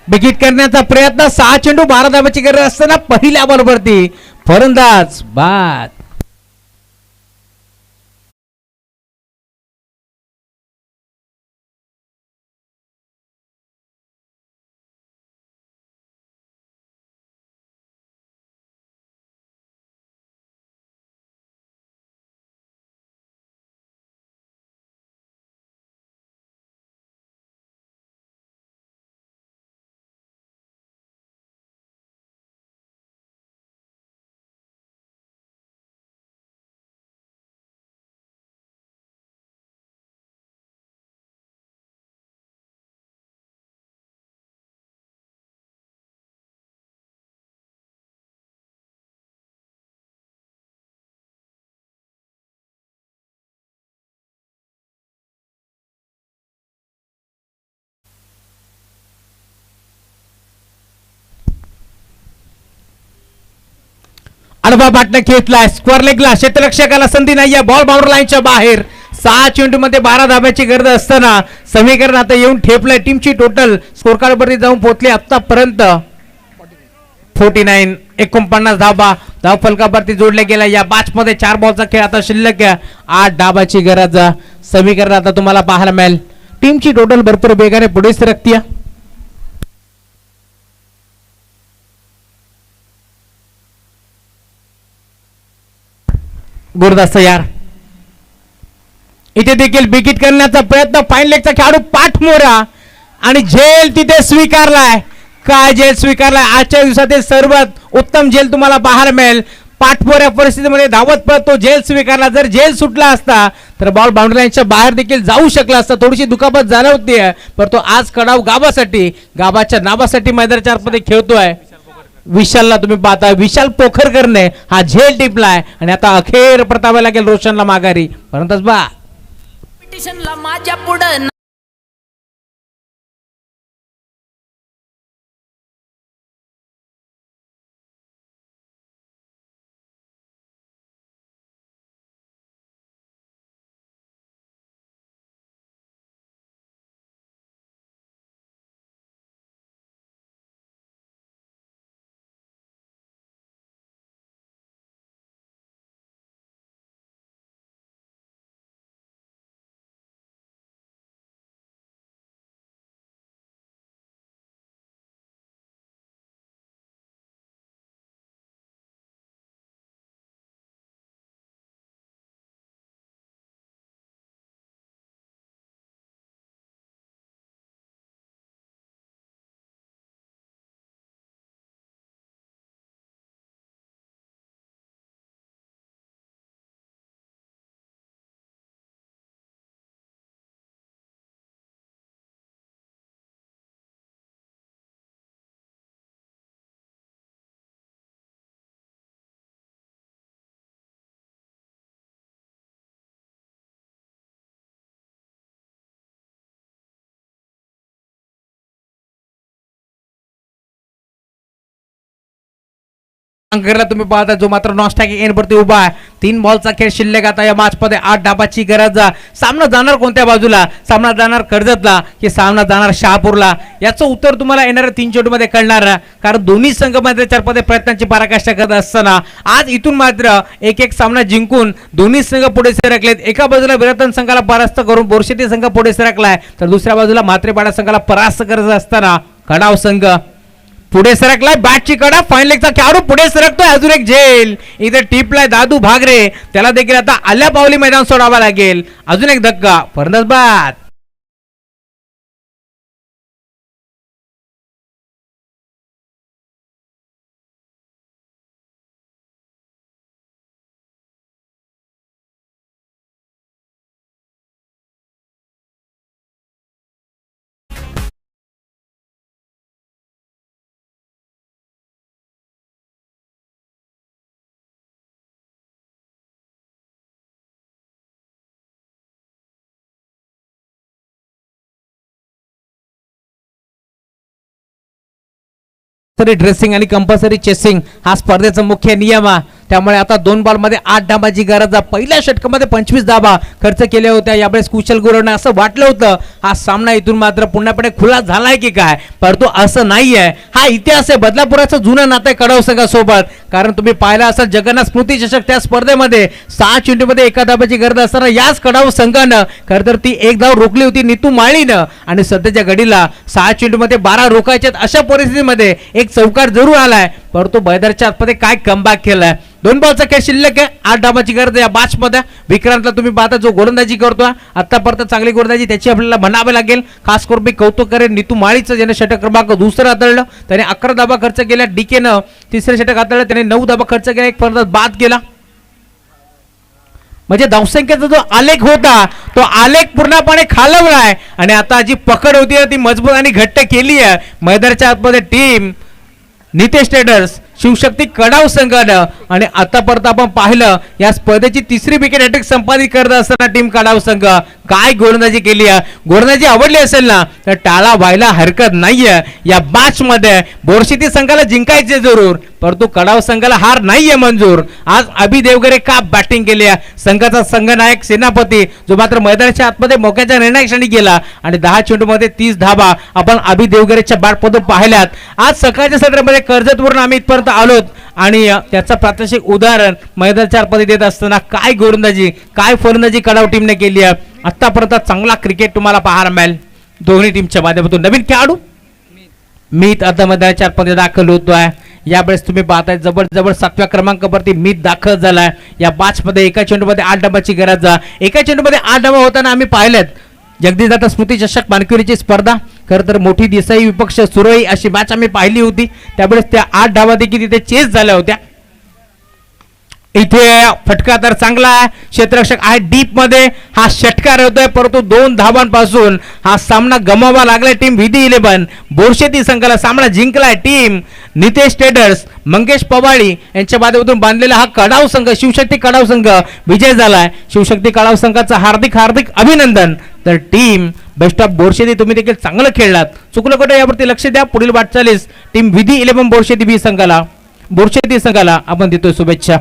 Wicket करण्याचा प्रयत्न, 6 चेंडू 12 धाब्याची गरज असताना पहिल्या बॉलवरती फलंदाज बाद. अडबा बाटला घेतलाय स्क्वेअर लेगला, क्षेत्ररक्षकाला संधी नाहीये, बॉल बाउंड्री लाईनच्या बाहेर. 6 चेंडू मध्ये 12 धाब्याची गरज असताना समीकरण आता येऊन ठेपलंय. टीमची टोटल स्कोर कार्ड वरती जाऊन पोहोचली आतापर्यंत 49. 49 धाबा धाव फलकावरती जोडल्या गेला. या मॅच मध्ये 4 बॉलचा खेळ आता शिल्लक आहे. 8 धाबाची गरज समीकरण आता तुम्हाला पाहायला मिळेल. टीमची टोटल भरपूर वेगाने पुढे सरकतीये. गुरदास यार इथे देखील विकेट करण्याचा प्रयत्न. फाईन लेगचा खेळाडू पाठमोरा आणि झेल तिथे स्वीकारलाय. काय झेल स्वीकारलाय, आजच्या दिवसातील सर्वात उत्तम झेल तुम्हाला पाहायला मिळेल. पाठमोऱ्या परिस्थितीमध्ये धावत पळत तो झेल स्वीकारला. जर झेल सुटला असता तर बॉल बाउंड्री लाईनच्या बाहेर देखील जाऊ शकला असता. थोडीशी दुखापत जाणवते पण तो आज कडाव गावासाठी, गावाच्या नावासाठी मैदानाच्या आतमध्ये खेळतोय. विशालला तुम्ही पाहता, विशाल पोखरकरने हा झेल टिपलाय आणि आता अखेर प्रतापाला लागेल रोशनला माघारी. परंतु बा माझ्या पुढं तुम्ही पाहता जो मात्र नॉस्टॅक एंड वरती उभा आहे. 3 बॉलचा खेळ शिल्लक. आता या मॅच मध्ये 8 धाबाची गरज. सामना जाणार कोणत्या बाजूला, सामना जाणार कर्जतला की सामना जाणार शहापूरला, याचं उत्तर तुम्हाला येणाऱ्या 3 चेंडू मध्ये कळणार. कारण दोन्ही संघ मध्ये 4 प्रयत्नांची पराकाष्ठा करत असताना आज इथून मात्र एक सामना जिंकून दोन्ही संघ पुढे सरकलेत. एका बाजूला विरतन संघाला परास्त करून बोरशेती संघ पुढे सरकलाय तर दुसऱ्या बाजूला म्हात्रेपाडा संघाला परास्त करत असताना कडाव संघ पुढे सरकलाय. बॅटची कडा, फाईन लेगचा खेळाडू पुढे सरकतोय. अजून एक झेल इथे टिपलाय दादू भागरे. त्याला देखील आता आल्या पावली मैदान सोडावा लागेल. अजून एक धक्का, फलंदाज बाद. ड्रेसिंग आणि कंपल्सरी चेसिंग हा स्पर्धेचा मुख्य नियम आहे. त्यामुळे आता 2 बॉलमध्ये 8 धाबाची गरज आहे. पहिल्या षटकामध्ये 25 धाबा खर्च केल्या होत्या. यावेळेस कुशल गुरवने असं वाटलं होतं हा सामना इथून मात्र पूर्णपणे खुला झालाय की काय, परंतु असं नाहीये. हा इतिहास आहे बदलापुराचं जुनं नातं आहे कडाव संघासोबत. कारण तुम्ही पाहिला असाल जगन्नाथ स्मृती चषक त्या स्पर्धेमध्ये 6 चेंडूमध्ये 1 धाबाची गरज असताना याच कडाव संघानं खरं तर ती 1 धाव रोखली होती नीतू माळीनं. आणि सध्याच्या घडीला 6 चेंडूमध्ये 12 रोखायच्यात अशा परिस्थितीमध्ये एक चौकार जरूर आलाय, परंतु बैदरच्या आतमध्ये काय कमबॅक केलाय. 2 बॉलचा खेळ शिल्लक आहे. 8 धाबाची गरज या मॅच मध्ये. विक्रांतला तुम्ही पाहता जो गोलंदाजी करतोय आतापर्यंत चांगली गोलंदाजी त्याची आपल्याला म्हणावे लागेल. खास करून मी कौतुक करेन नीतू माळीचं, ज्याने षटक क्रमांक 2 हाताळलं. त्याने 11 धाबा खर्च केल्या. डीकेनं 3रे षटक हाताळलं. त्याने 9 धाबा खर्च केला. एक फलंदाज बाद केला. म्हणजे धावसंख्येचा जो आलेख होता तो आलेख पूर्णपणे खालवलाय आणि आता जी पकड होती ती मजबूत आणि घट्ट केली आहे मैदानाच्या आतमध्ये टीम नितेश ट्रेडर्स शिवशक्ती कडाव संघानं. आणि आतापर्यंत आपण पाहिलं या स्पर्धेची 3री विकेट हॅट्रिक संपादित करत असताना टीम कडाव संघ काय गोलंदाजी केली आहे. गोलंदाजी आवडली असेल ना तर टाळा व्हायला हरकत नाहीये. या मॅच मध्ये बोरशेती संघाला जिंकायचे जरूर, परंतु कडाव संघाला हार नाहीये मंजूर. आज अभि देवगरे का बॅटिंग केली आहे. संघाचा संघनायक सेनापती जो मात्र मैदानाच्या आतमध्ये मोक्याच्या निर्णायक क्षणी गेला आणि 10 चेंडूमध्ये 30 धाबा आपण अभि देवगरेच्या बॅटमधून पाहिल्यात. आज सकाळच्या सत्रामध्ये कर्जतवरून आम्ही इथपर्यंत आलोत आणि त्याचं प्रात्यक्षिक उदाहरण मैदानाच्या आतमध्ये देत असताना काय गोलंदाजी काय फलंदाजी कडाव टीमने केली आहे. आतापर्यंत चांगला क्रिकेट तुम्हाला पाहायला मिळेल दोन्ही टीमच्या माध्यमातून. नवीन खेळाडू मीत आता मैदानाच्या आतमध्ये दाखल होतोय. यावेळेस तुम्ही पाहताय जबरदस्त 7व्या क्रमांकावरती मीत दाखल झालाय. या मॅच मध्ये 1 चेंडूमध्ये 8 धाबाची गरज. 1 चेंडूमध्ये 8 धाबा होताना आम्ही पाहिलेत. जगदीशदादा स्मृती चषक मानकरीची स्पर्धा खरं तर मोठी देसाई विपक्ष सुरई अशी मॅच आम्ही पाहिली होती. त्यावेळेस त्या 8 धाबा देखील तिथे चेस झाल्या होत्या. इथे फटका तर चांगला आहे. क्षेत्ररक्षक आहे डीप मध्ये. हा षटकार होतोय परंतु 2 धाबांपासून हा सामना गमावा लागलाय टीम विधी 11 बोरशेती संघाला. सामना जिंकलाय टीम नितेश ट्रेडर्स मंगेश पवाळी यांच्या माध्यमातून बांधलेला हा कडाव संघ शिवशक्ती कडाव संघ विजय झालाय. शिवशक्ती कडाव संघाचा हार्दिक हार्दिक अभिनंदन. तर टीम बेस्ट ऑफ बोरशेती तुम्ही देखील चांगलं खेळलात. चुकलं कुठे यावरती लक्ष द्या. पुढील वाटचालीस टीम विधी 11 बोरशेती संघाला आपण देतोय शुभेच्छा.